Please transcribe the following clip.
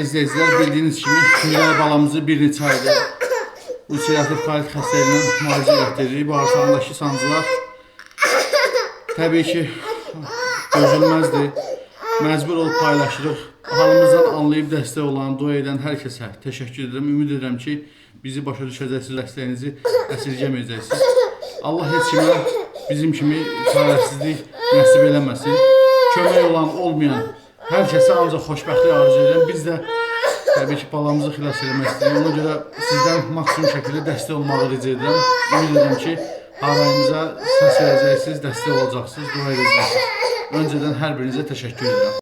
Dəyərli izləyicilər, bildiyiniz kimi Güllər balamızı bir neçə aydır ulserativ kolit xəstəliyinə müalicə etdiririk. Bağırsağındakı sancılar təbii ki dözülməzdir. Məcbur olub paylaşırıq. Halımızdan anlayıb dəstək olan, dua edən hər kəsə təşəkkür edirəm. Ümid edirəm ki bizi başa düşəcəksiniz, dəstəyinizi əsirgəməyəcəksiniz. Allah heç kimə bizim kimi çarəsizlik nəsib eləməsin. Kömək olan, olmayan hər kəsə ancaq xoşbəxtlik arzu edirəm. Biz də təbii ki balamızı xilas etmək istəyirik. Ona görə sizdən maksimum şəkildə dəstək olmağı rica edirəm. Ümid edirəm ki harayımıza səs verəcəksiniz, dəstək olacaqsınız, dua edəcəksiniz. Öncədən hər birinizə təşəkkür edirəm.